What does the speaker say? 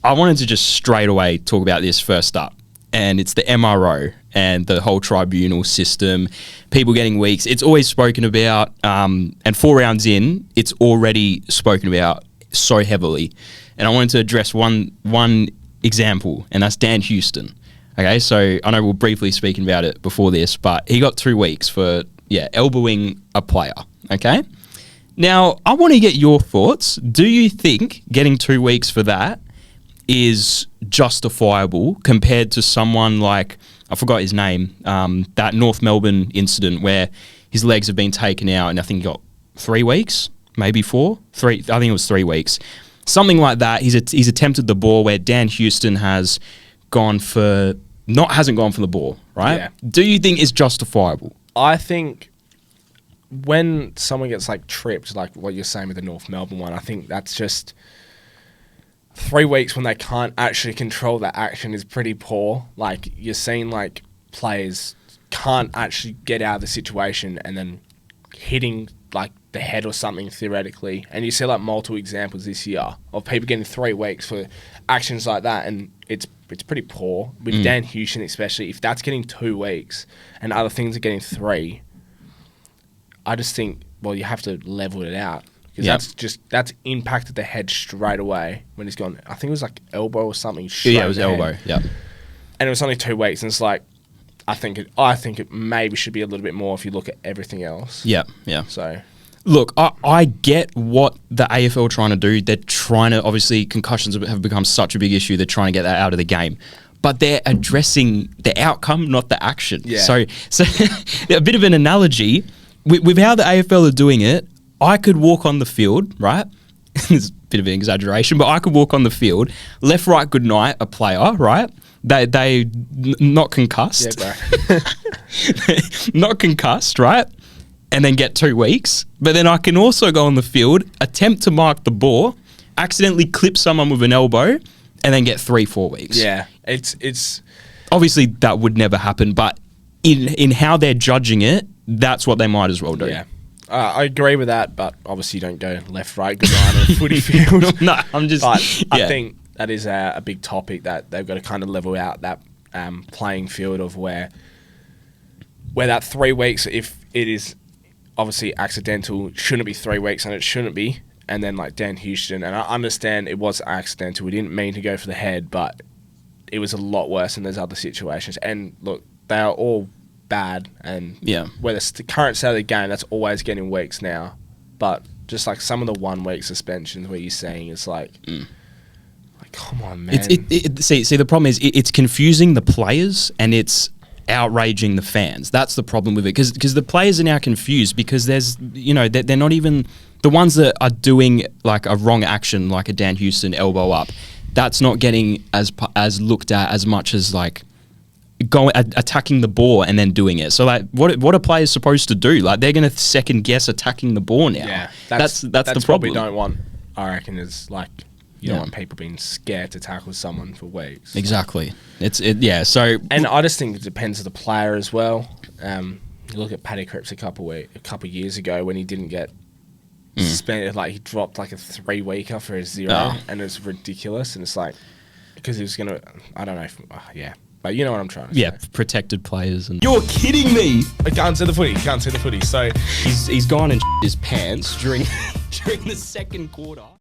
I wanted to just straight away talk about this first up, and it's the MRO and the whole tribunal system, people getting weeks. It's always spoken about, and 4 rounds in, it's already spoken about so heavily. And I wanted to address one example, and that's Dan Houston. Okay, so I know we're briefly speaking about it before this, but he got 2 weeks for, elbowing a player, okay? Now, I want to get your thoughts. Do you think getting 2 weeks for that is justifiable compared to someone like, I forgot his name, that North Melbourne incident where his legs have been taken out and I think he got 3 weeks, maybe 4? 3, I think it was 3 weeks. Something like that. He's attempted the ball where Dan Houston hasn't gone for the ball, right? Yeah. Do you think it's justifiable? I think when someone gets like tripped, like what you're saying with the North Melbourne one, I think that's just 3 weeks when they can't actually control that action is pretty poor. Like you're seeing like players can't actually get out of the situation and then hitting like the head or something theoretically. And you see like multiple examples this year of people getting 3 weeks for actions like that, and it's pretty poor. With Dan Houston especially, if that's getting 2 weeks and other things are getting 3, I just think, well, you have to level it out. Because that's impacted the head straight away when he's gone. I think it was like elbow or something. Yeah, it was elbow. Yeah, and it was only 2 weeks, and it's like, I think it maybe should be a little bit more if you look at everything else. Yeah. So, look, I get what the AFL are trying to do. They're trying to, obviously, concussions have become such a big issue. They're trying to get that out of the game. But they're addressing the outcome, not the action. Yeah. So a bit of an analogy with how the AFL are doing it. I could walk on the field, right? It's a bit of an exaggeration, but I could walk on the field, left, right, good night, a player, right? They not concussed. Yeah, bro. Not concussed, right? And then get 2 weeks. But then I can also go on the field, attempt to mark the ball, accidentally clip someone with an elbow, and then get 3-4 weeks. Yeah, it's obviously that would never happen, but in how they're judging it, that's what they might as well do. Yeah. I agree with that, but obviously you don't go left, right, good night on a footy field. No, I'm just... But I think that is a big topic that they've got to kind of level out that playing field of where that 3 weeks, if it is obviously accidental, shouldn't be 3 weeks, and it shouldn't be. And then like Dan Houston, and I understand it was accidental. We didn't mean to go for the head, but it was a lot worse than those other situations. And look, they are all bad, and whether it's the current state of the game, that's always getting weeks now. But just like some of the 1 week suspensions where you're saying it's like come on, man. See, the problem is it's confusing the players and it's outraging the fans. That's the problem with it, because the players are now confused because there's, they're not even the ones that are doing like a wrong action, like a Dan Houston elbow up. That's not getting as looked at as much as like attacking the ball and then doing it. So like, what are players supposed to do? Like, they're going to second guess attacking the ball now. Yeah, that's the problem. What we don't want, I reckon, is like you don't want people being scared to tackle someone for weeks. Exactly. So, and I just think it depends on the player as well. You look at Paddy Cripps a couple of years ago when he didn't get suspended. Like, he dropped like a 3-weeker for a 0, and it was ridiculous. And it's like, because he was gonna, I don't know, but you know what I'm trying to say. Yeah, protected players. And You're kidding me! I can't see the footy. So he's gone and his pants during the second quarter.